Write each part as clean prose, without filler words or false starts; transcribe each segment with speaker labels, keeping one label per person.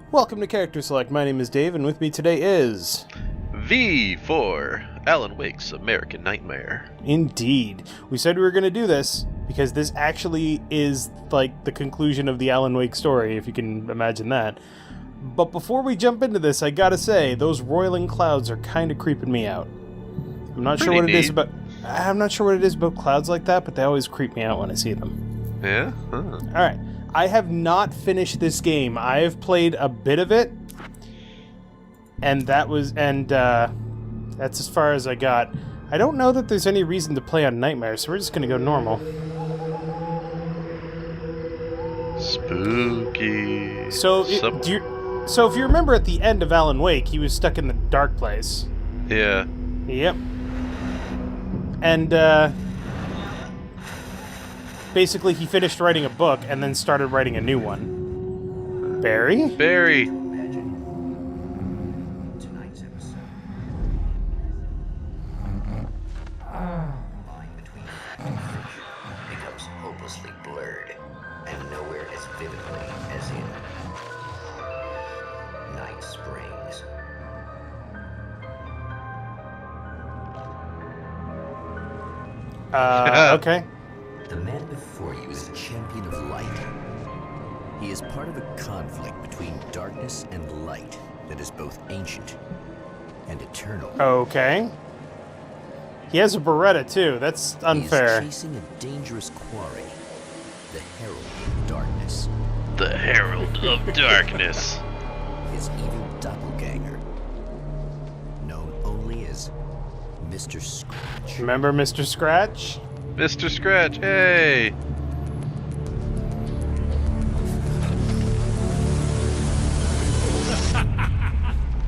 Speaker 1: Welcome to Character Select. My name is Dave, and with me today is...
Speaker 2: V for Alan Wake's American Nightmare.
Speaker 1: Indeed. We said we were going to do this because this actually is like the conclusion of the Alan Wake story, if you can imagine that. But before we jump into this, I gotta say, those roiling clouds are kind of creeping me out. I'm not sure what it is about clouds like that, but they always creep me out when I see them.
Speaker 2: Yeah? Huh.
Speaker 1: Alright. I have not finished this game. I have played a bit of it, and that's as far as I got. I don't know that there's any reason to play on Nightmare, so we're just gonna go normal.
Speaker 2: Spooky.
Speaker 1: So if you remember at the end of Alan Wake, he was stuck in the dark place.
Speaker 2: Yeah.
Speaker 1: Yep. And basically he finished writing a book and then started writing a new one. Barry?
Speaker 2: Barry.
Speaker 3: Tonight's episode. Line between fact and fiction becomes hopelessly blurred, and nowhere as vividly as in Night Springs.
Speaker 1: Okay.
Speaker 3: The man before you is a champion of light. He is part of a conflict between darkness and light that is both ancient and eternal.
Speaker 1: Okay. He has a Beretta, too. That's unfair.
Speaker 3: He is chasing a dangerous quarry, the Herald of Darkness.
Speaker 2: The Herald of Darkness.
Speaker 3: His evil doppelganger, known only as Mr. Scratch.
Speaker 1: Remember Mr. Scratch?
Speaker 2: Mr. Scratch, hey!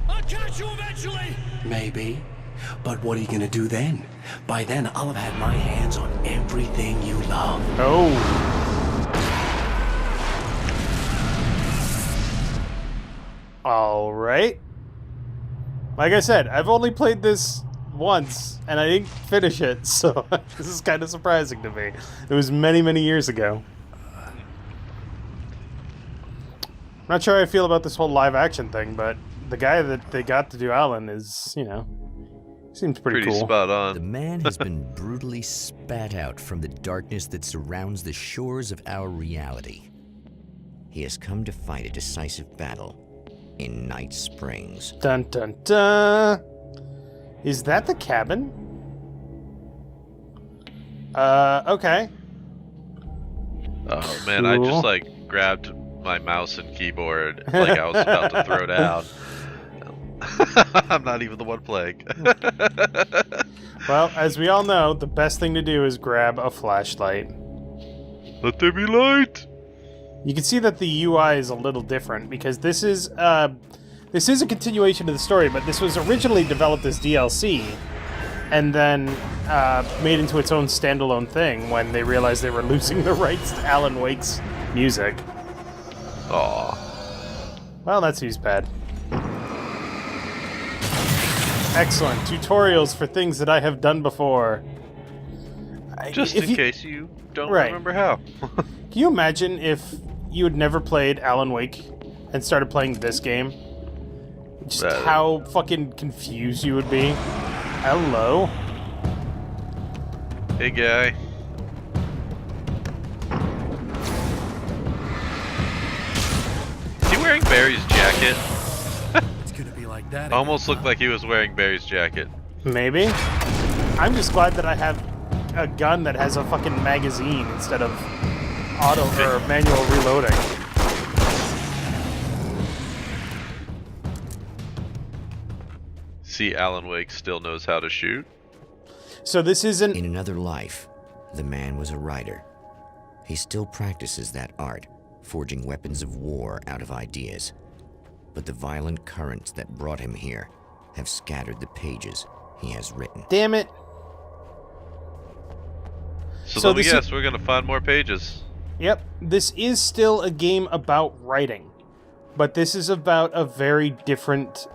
Speaker 4: I'll catch you eventually!
Speaker 5: Maybe. But what are you gonna do then? By then, I'll have had my hands on everything you love.
Speaker 1: Oh. Alright. Like I said, I've only played this once, and I didn't finish it, so this is kind of surprising to me. It was many, many years ago. I'm not sure how I feel about this whole live-action thing, but the guy that they got to do Alan is, you know, seems pretty cool.
Speaker 2: Spot
Speaker 3: The
Speaker 2: on.
Speaker 3: man has been brutally spat out from the darkness that surrounds the shores of our reality. He has come to fight a decisive battle in Night Springs.
Speaker 1: Dun dun dun! Is that the cabin? Okay.
Speaker 2: Oh man, I
Speaker 1: Cool.
Speaker 2: just grabbed my mouse and keyboard like I was about to throw down. I'm not even the one playing.
Speaker 1: Well, as we all know, the best thing to do is grab a flashlight.
Speaker 2: Let there be light!
Speaker 1: You can see that the UI is a little different because this is a continuation of the story, but this was originally developed as DLC and then made into its own standalone thing when they realized they were losing the rights to Alan Wake's music.
Speaker 2: Aw.
Speaker 1: Well, that's who's bad. Excellent. Tutorials for things that I have done before.
Speaker 2: Just in case you don't
Speaker 1: Right.
Speaker 2: remember how.
Speaker 1: Can you imagine if you had never played Alan Wake and started playing this game? Just how fucking confused you would be. Hello.
Speaker 2: Hey guy. Is he wearing Barry's jacket?
Speaker 4: It's gonna be like that.
Speaker 2: Almost looked like he was wearing Barry's jacket.
Speaker 1: Maybe. I'm just glad that I have a gun that has a fucking magazine instead of auto or manual reloading.
Speaker 2: See, Alan Wake still knows how to shoot.
Speaker 1: So this isn't...
Speaker 3: In another life, the man was a writer. He still practices that art, forging weapons of war out of ideas. But the violent currents that brought him here have scattered the pages he has written.
Speaker 1: Damn it.
Speaker 2: So
Speaker 1: So
Speaker 2: let me
Speaker 1: this
Speaker 2: guess, we're gonna find more pages.
Speaker 1: Yep, this is still a game about writing. But this is about a very different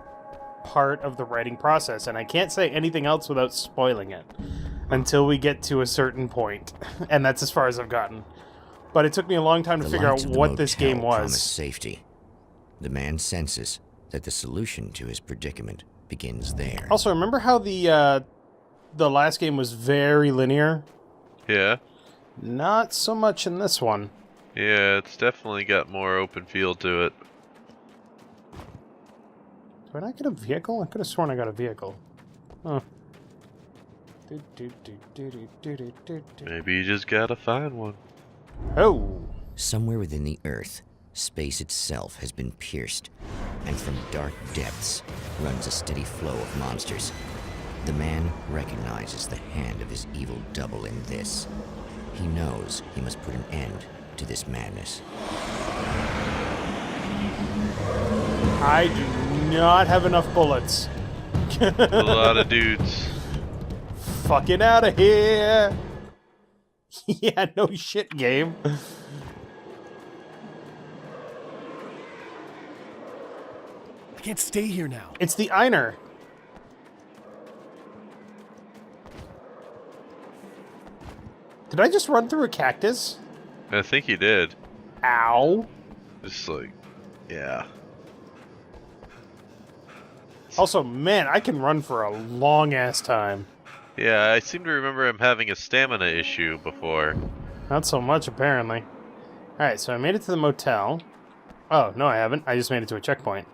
Speaker 1: part of the writing process, and I can't say anything else without spoiling it until we get to a certain point, and that's as far as I've gotten. But it took me a long time to
Speaker 3: The
Speaker 1: figure out
Speaker 3: lights of the
Speaker 1: what this game
Speaker 3: motel promise
Speaker 1: was.
Speaker 3: safety, The man senses that the solution to his predicament begins there.
Speaker 1: Also, remember how the last game was very linear?
Speaker 2: Yeah.
Speaker 1: Not so much in this one.
Speaker 2: Yeah, it's definitely got more open feel to it.
Speaker 1: Did I get a vehicle? I could have sworn I got a vehicle. Huh.
Speaker 2: Maybe you just gotta find one.
Speaker 1: Oh!
Speaker 3: Somewhere within the Earth, space itself has been pierced, and from dark depths runs a steady flow of monsters. The man recognizes the hand of his evil double in this. He knows he must put an end to this madness.
Speaker 1: I do not have enough bullets.
Speaker 2: A lot of dudes.
Speaker 1: Fucking out of here! Yeah, no shit, game.
Speaker 4: I can't stay here now.
Speaker 1: It's the Einer. Did I just run through a cactus?
Speaker 2: I think he did.
Speaker 1: Ow.
Speaker 2: Just like, yeah.
Speaker 1: Also, man, I can run for a long-ass time.
Speaker 2: Yeah, I seem to remember him having a stamina issue before.
Speaker 1: Not so much, apparently. Alright, so I made it to the motel. Oh, no I haven't. I just made it to a checkpoint.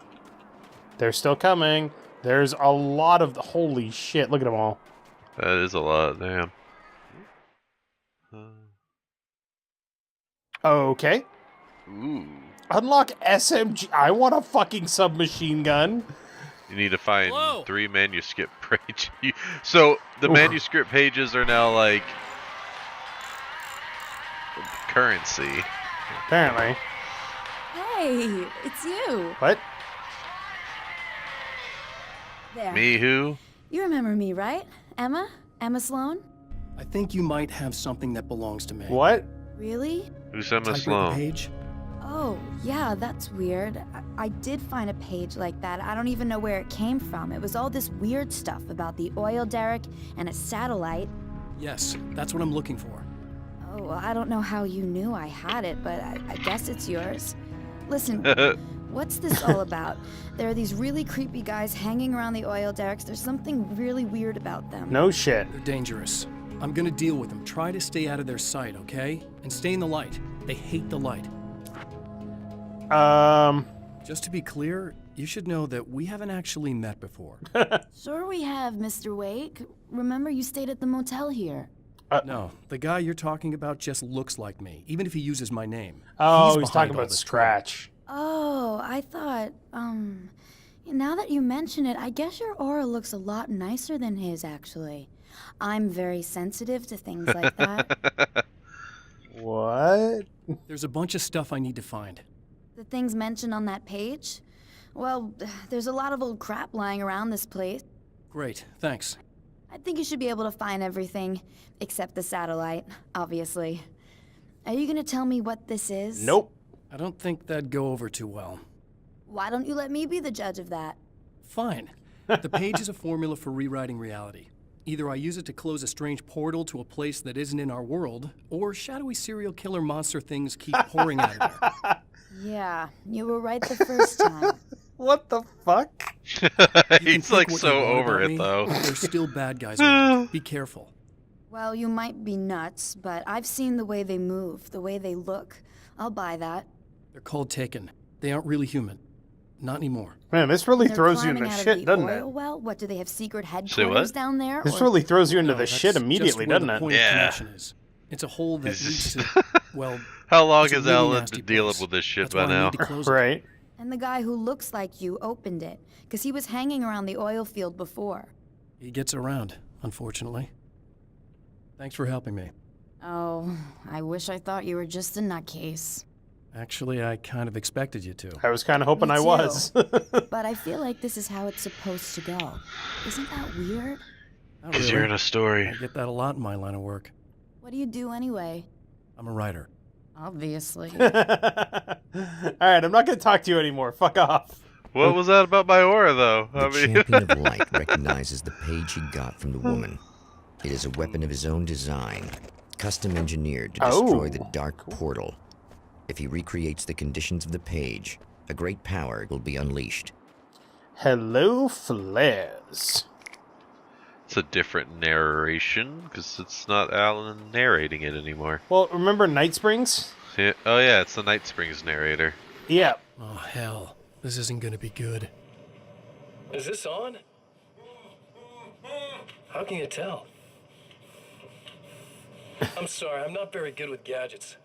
Speaker 1: They're still coming. There's a lot of... Holy shit, look at them all.
Speaker 2: That is a lot, damn.
Speaker 1: Okay.
Speaker 2: Ooh.
Speaker 1: Unlock SMG. I want a fucking submachine gun.
Speaker 2: You need to find
Speaker 4: Whoa.
Speaker 2: 3 manuscript pages. So, the
Speaker 1: Oof.
Speaker 2: manuscript pages are now, like, currency.
Speaker 1: Apparently.
Speaker 6: Hey, it's you.
Speaker 1: What?
Speaker 6: There.
Speaker 2: Me who?
Speaker 6: You remember me, right? Emma? Emma Sloan?
Speaker 5: I think you might have something that belongs to me.
Speaker 1: What?
Speaker 6: Really?
Speaker 2: Who's Emma
Speaker 5: Typewritten
Speaker 2: Sloan?
Speaker 5: page?
Speaker 6: Oh, yeah, that's weird. I did find a page like that. I don't even know where it came from. It was all this weird stuff about the oil derrick and a satellite.
Speaker 5: Yes, that's what I'm looking for.
Speaker 6: Oh, well, I don't know how you knew I had it, but I guess it's yours. Listen, what's this all about? There are these really creepy guys hanging around the oil derricks. There's something really weird about them.
Speaker 1: No shit.
Speaker 5: They're dangerous. I'm gonna deal with them. Try to stay out of their sight, okay? And stay in the light. They hate the light. Just to be clear, you should know that we haven't actually met before.
Speaker 6: Sure we have, Mr. Wake. Remember you stayed at the motel here.
Speaker 5: No, the guy you're talking about just looks like me, even if he uses my name.
Speaker 1: Oh, he's
Speaker 5: behind
Speaker 1: talking
Speaker 5: all
Speaker 1: about
Speaker 5: this
Speaker 1: Scratch.
Speaker 6: Oh, I thought, now that you mention it, I guess your aura looks a lot nicer than his, actually. I'm very sensitive to things like that.
Speaker 1: What?
Speaker 5: There's a bunch of stuff I need to find.
Speaker 6: The things mentioned on that page? Well, there's a lot of old crap lying around this place.
Speaker 5: Great, thanks.
Speaker 6: I think you should be able to find everything, except the satellite, obviously. Are you gonna tell me what this is?
Speaker 1: Nope.
Speaker 5: I don't think that'd go over too well.
Speaker 6: Why don't you let me be the judge of that?
Speaker 5: Fine. The page is a formula for rewriting reality. Either I use it to close a strange portal to a place that isn't in our world, or shadowy serial killer monster things keep pouring out of there.
Speaker 6: Yeah, you were right the first time.
Speaker 1: What the fuck?
Speaker 5: You can
Speaker 2: He's
Speaker 5: think
Speaker 2: like
Speaker 5: what
Speaker 2: so
Speaker 5: you want
Speaker 2: over
Speaker 5: about
Speaker 2: it
Speaker 5: me,
Speaker 2: though.
Speaker 5: There's still bad guys around. Be careful.
Speaker 6: Well, you might be nuts, but I've seen the way they move, the way they look. I'll buy that.
Speaker 5: They're called Taken. They aren't really human. Not anymore.
Speaker 1: Man, this really
Speaker 6: They're
Speaker 1: throws you
Speaker 6: climbing
Speaker 1: into
Speaker 6: out of
Speaker 1: shit,
Speaker 6: the
Speaker 1: doesn't
Speaker 6: oil
Speaker 1: it?
Speaker 6: well? What, do they have secret
Speaker 2: Say
Speaker 6: headquarters
Speaker 2: what?
Speaker 6: down there?
Speaker 1: This
Speaker 6: or-
Speaker 1: really throws you into
Speaker 5: No,
Speaker 1: the
Speaker 5: that's
Speaker 1: shit
Speaker 5: just
Speaker 1: immediately,
Speaker 5: where
Speaker 1: doesn't
Speaker 5: the
Speaker 1: it?
Speaker 5: point of
Speaker 2: Yeah.
Speaker 5: connection is. It's a hole that
Speaker 2: He's
Speaker 5: leads
Speaker 2: just-
Speaker 5: to, well,
Speaker 2: How long
Speaker 5: it's a
Speaker 2: has
Speaker 5: really
Speaker 2: Alan
Speaker 5: nasty
Speaker 2: been dealing
Speaker 5: place.
Speaker 2: with this shit
Speaker 5: That's
Speaker 2: by
Speaker 5: why I
Speaker 2: now?
Speaker 5: need to close it.
Speaker 1: Right.
Speaker 6: And the guy who looks like you opened it, because he was hanging around the oil field before.
Speaker 5: He gets around, unfortunately. Thanks for helping me.
Speaker 6: Oh, I wish I thought you were just a nutcase.
Speaker 5: Actually, I kind of expected you to.
Speaker 1: I was kind of hoping
Speaker 6: Me
Speaker 1: I
Speaker 6: too.
Speaker 1: was.
Speaker 6: But I feel like this is how it's supposed to go. Isn't that weird?
Speaker 5: Not
Speaker 2: Because
Speaker 5: really.
Speaker 2: you're in a story.
Speaker 5: I get that a lot in my line of work.
Speaker 6: What do you do anyway?
Speaker 5: I'm a writer.
Speaker 6: Obviously.
Speaker 1: Alright, I'm not going to talk to you anymore. Fuck off.
Speaker 2: What was that about my aura, though?
Speaker 3: The
Speaker 2: I mean,
Speaker 3: champion of light recognizes the page he got from the woman. It is a weapon of his own design, custom engineered to destroy the dark portal. If he recreates the conditions of the page, A great power will be unleashed.
Speaker 1: Hello, flares.
Speaker 2: It's a different narration, because it's not Alan narrating it anymore.
Speaker 1: Well, remember Night Springs?
Speaker 2: Yeah. Oh yeah, it's the Night Springs narrator.
Speaker 1: Yeah.
Speaker 5: Oh, hell. This isn't gonna be good. Is this on? How can you tell? I'm sorry, I'm not very good with gadgets.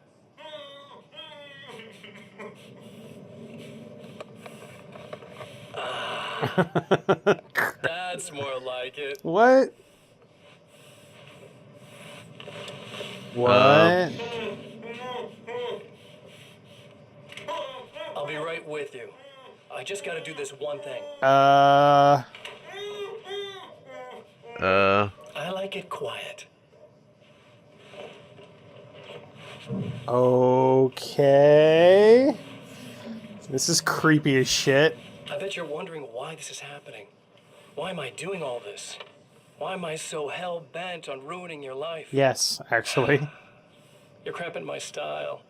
Speaker 5: That's more like it.
Speaker 1: What? What?
Speaker 5: I'll be right with you. I just gotta do this one thing.
Speaker 2: Uh.
Speaker 5: I like it quiet.
Speaker 1: Okay. This is creepy as shit.
Speaker 5: I bet you're wondering why this is happening. Why am I doing all this? Why am I so hell-bent on ruining your life?
Speaker 1: Yes, actually.
Speaker 5: You're cramping my style.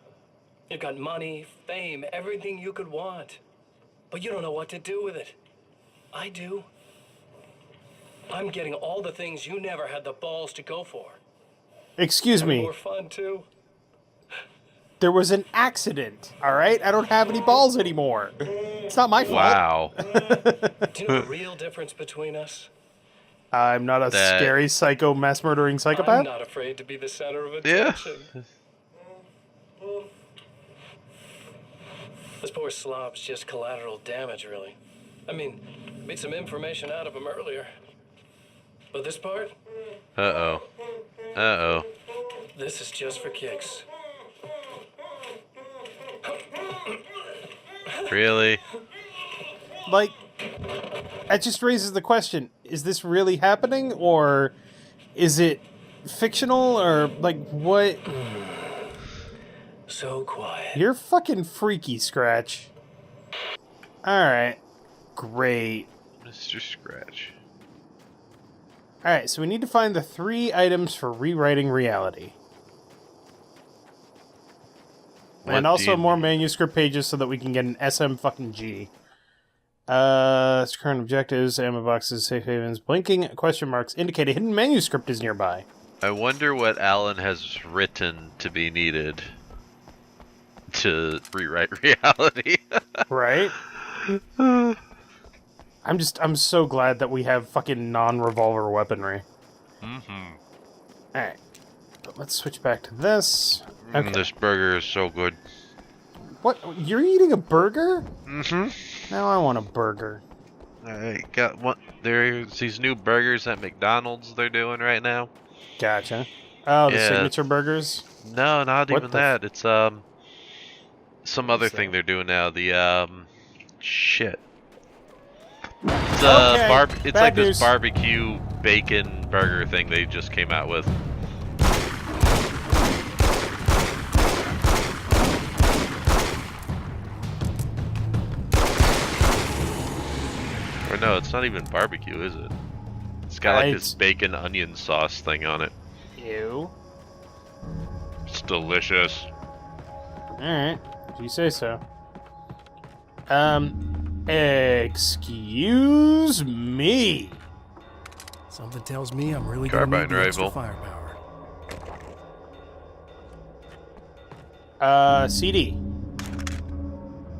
Speaker 5: You've got money, fame, everything you could want. But you don't know what to do with it. I do. I'm getting all the things you never had the balls to go for.
Speaker 1: Excuse me.
Speaker 5: More fun, too.
Speaker 1: There was an accident, alright? I don't have any balls anymore. It's not my fault.
Speaker 2: Wow.
Speaker 5: Do you know the real difference between us?
Speaker 1: I'm not a scary, psycho, mass-murdering psychopath?
Speaker 5: I'm not afraid to be the center of attention.
Speaker 2: Yeah.
Speaker 5: This poor slob's just collateral damage, really. I mean, made some information out of him earlier. But this part?
Speaker 2: Uh-oh. Uh-oh.
Speaker 5: This is just for kicks.
Speaker 2: Really?
Speaker 1: Like, that just raises the question, is this really happening, or is it fictional, or, like, what?
Speaker 5: So quiet.
Speaker 1: You're fucking freaky, Scratch. Alright. Great.
Speaker 2: Mr. Scratch.
Speaker 1: Alright, so we need to find the 3 items for rewriting reality. And also more manuscript pages so that we can get an SM fucking G. Current objectives, ammo boxes, safe havens, blinking question marks indicate a hidden manuscript is nearby.
Speaker 2: I wonder what Alan has written to be needed to rewrite reality.
Speaker 1: Right? I'm so glad that we have fucking non-revolver weaponry.
Speaker 2: Mm-hmm.
Speaker 1: Alright. Let's switch back to this. Okay.
Speaker 2: This burger is so good.
Speaker 1: What? You're eating a burger?
Speaker 2: Mm-hmm.
Speaker 1: Now I want a burger.
Speaker 2: I got one. There's these new burgers at McDonald's they're doing right now.
Speaker 1: Gotcha. Oh, the
Speaker 2: Yeah.
Speaker 1: signature burgers?
Speaker 2: No, not
Speaker 1: What
Speaker 2: even
Speaker 1: the
Speaker 2: that. It's some other
Speaker 1: is
Speaker 2: thing
Speaker 1: that?
Speaker 2: they're doing now. The shit. It's
Speaker 1: Okay,
Speaker 2: it's
Speaker 1: bad
Speaker 2: like
Speaker 1: news.
Speaker 2: this barbecue bacon burger thing they just came out with. Or no, it's not even barbecue, is it? It's got like this bacon onion sauce thing on it.
Speaker 1: Ew.
Speaker 2: It's delicious.
Speaker 1: Alright, if you say so. Excuse me.
Speaker 5: Something tells me I'm really gonna need
Speaker 2: Carbine
Speaker 5: the extra
Speaker 2: rifle.
Speaker 5: firepower.
Speaker 1: CD.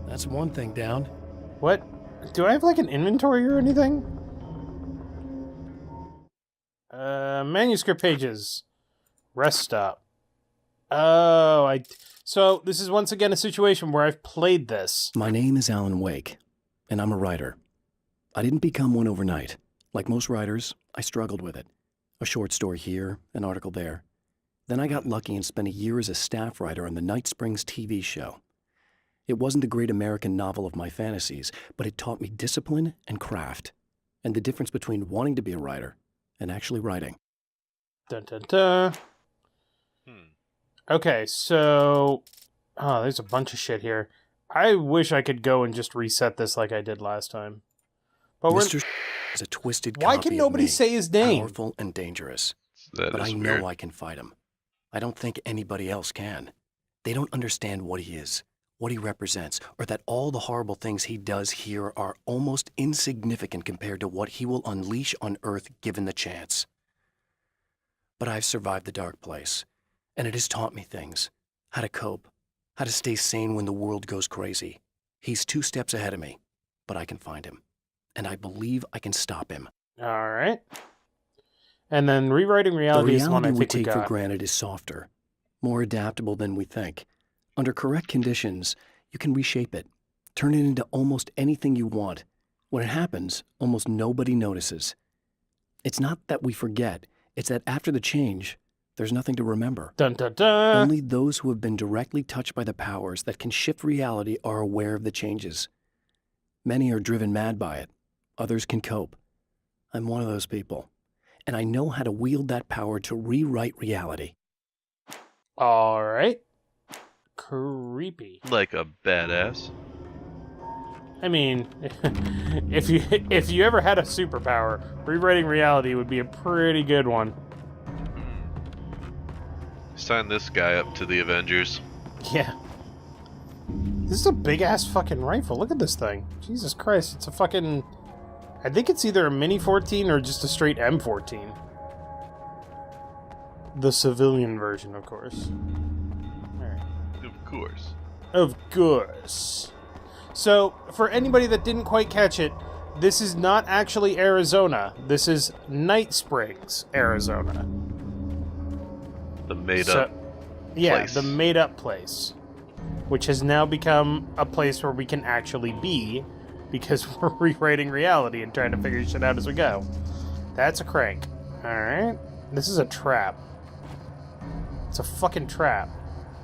Speaker 5: That's one thing down.
Speaker 1: What? Do I have like an inventory or anything? Manuscript pages. Rest stop. Oh, So, this is once again a situation where I've played this.
Speaker 5: My name is Alan Wake, and I'm a writer. I didn't become one overnight. Like most writers, I struggled with it. A short story here, an article there. Then I got lucky and spent a year as a staff writer on the Night Springs TV show. It wasn't the great American novel of my fantasies, but it taught me discipline and craft, and the difference between wanting to be a writer and actually writing.
Speaker 1: Dun dun dun. Okay, so... Oh, there's a bunch of shit here. I wish I could go and just reset this like I did last time. But
Speaker 5: Mr. is a twisted
Speaker 1: Why
Speaker 5: copy
Speaker 1: can
Speaker 5: of
Speaker 1: nobody
Speaker 5: me,
Speaker 1: say his name?
Speaker 5: Powerful and dangerous.
Speaker 2: That
Speaker 5: But
Speaker 2: is
Speaker 5: I know
Speaker 2: weird.
Speaker 5: I can fight him. I don't think anybody else can. They don't understand what he is, what he represents, or that all the horrible things he does here are almost insignificant compared to what he will unleash on Earth given the chance. But I've survived the dark place, and it has taught me things. How to cope, how to stay sane when the world goes crazy. He's 2 steps ahead of me, but I can find him. And I believe I can stop him.
Speaker 1: All right. And then rewriting reality is the one I think
Speaker 5: we
Speaker 1: we
Speaker 5: take for
Speaker 1: got.
Speaker 5: granted is softer, more adaptable than we think. Under correct conditions, you can reshape it, turn it into almost anything you want. When it happens, almost nobody notices. It's not that we forget, it's that after the change, there's nothing to remember.
Speaker 1: Dun, dun, dun.
Speaker 5: Only those who have been directly touched by the powers that can shift reality are aware of the changes. Many are driven mad by it. Others can cope. I'm one of those people. And I know how to wield that power to rewrite reality.
Speaker 1: All right. Creepy.
Speaker 2: Like a badass.
Speaker 1: I mean, if you ever had a superpower, rewriting reality would be a pretty good one.
Speaker 2: Sign this guy up to the Avengers.
Speaker 1: Yeah. This is a big-ass fucking rifle. Look at this thing. Jesus Christ, it's a fucking... I think it's either a Mini 14 or just a straight M14. The civilian version, of course. Alright.
Speaker 2: Of course.
Speaker 1: Of course. So, for anybody that didn't quite catch it, this is not actually Arizona. This is Night Springs, Arizona.
Speaker 2: The made-up
Speaker 1: Yeah,
Speaker 2: place.
Speaker 1: the made-up place. Which has now become a place where we can actually be, because we're rewriting reality and trying to figure shit out as we go. That's a crank. Alright. This is a trap. It's a fucking trap.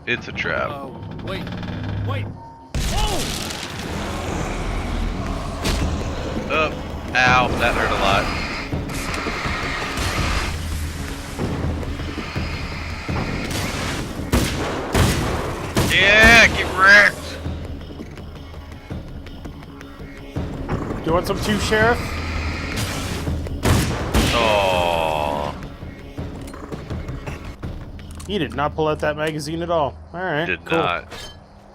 Speaker 2: It's a trap.
Speaker 5: Wait.
Speaker 2: Oh, ow, that hurt a lot. Yeah, get wrecked!
Speaker 1: Do you want some too, Sheriff?
Speaker 2: Oh,
Speaker 1: He did not pull out that magazine at all. Alright,
Speaker 2: did
Speaker 1: cool.
Speaker 2: not.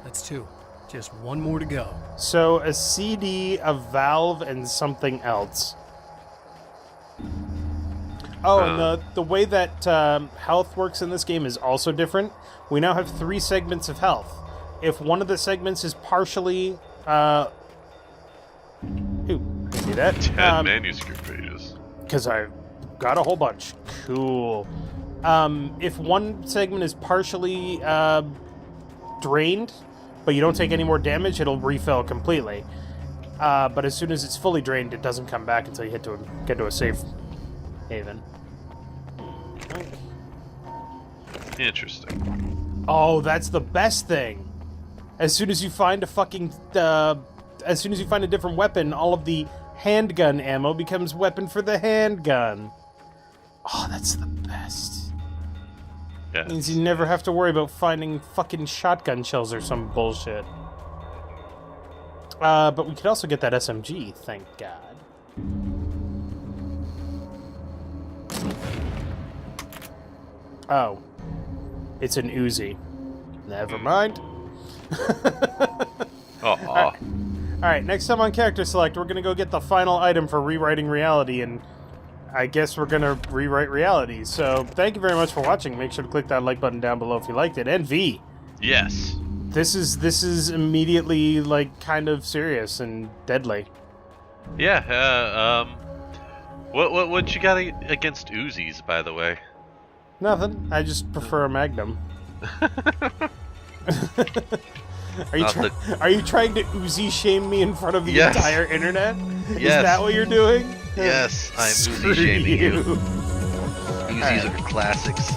Speaker 5: That's 2. Just 1 more to go.
Speaker 1: So, a CD, a valve, and something else. Oh, and the way that health works in this game is also different. We now have 3 segments of health. If one of the segments is partially... Ooh, I see that.
Speaker 2: 10 manuscript pages.
Speaker 1: Because I've got a whole bunch. Cool. If one segment is partially drained, but you don't take any more damage, it'll refill completely. But as soon as it's fully drained, it doesn't come back until you get to a safe haven.
Speaker 2: Interesting.
Speaker 1: Oh, that's the best thing. As soon as you find a fucking... as soon as you find a different weapon, all of the handgun ammo becomes weapon for the handgun. Oh, that's the best.
Speaker 2: Yeah.
Speaker 1: Means you never have to worry about finding fucking shotgun shells or some bullshit. But we could also get that SMG, thank God. Oh. It's an Uzi. Never mind.
Speaker 2: Aw.
Speaker 1: Alright, next time on Character Select, we're gonna go get the final item for rewriting reality, and I guess we're gonna rewrite reality. So, thank you very much for watching. Make sure to click that like button down below if you liked it. And V,
Speaker 2: Yes.
Speaker 1: this is immediately, like, kind of serious and deadly.
Speaker 2: Yeah, what you got against Uzis, by the way?
Speaker 1: Nothing. I just prefer a Magnum. Are you trying to Uzi shame me in front of the
Speaker 2: Yes.
Speaker 1: entire internet? Is
Speaker 2: Yes.
Speaker 1: that what you're doing?
Speaker 2: Yes, I'm
Speaker 1: Screw
Speaker 2: Uzi shaming you.
Speaker 1: you.
Speaker 2: Uzis are classics.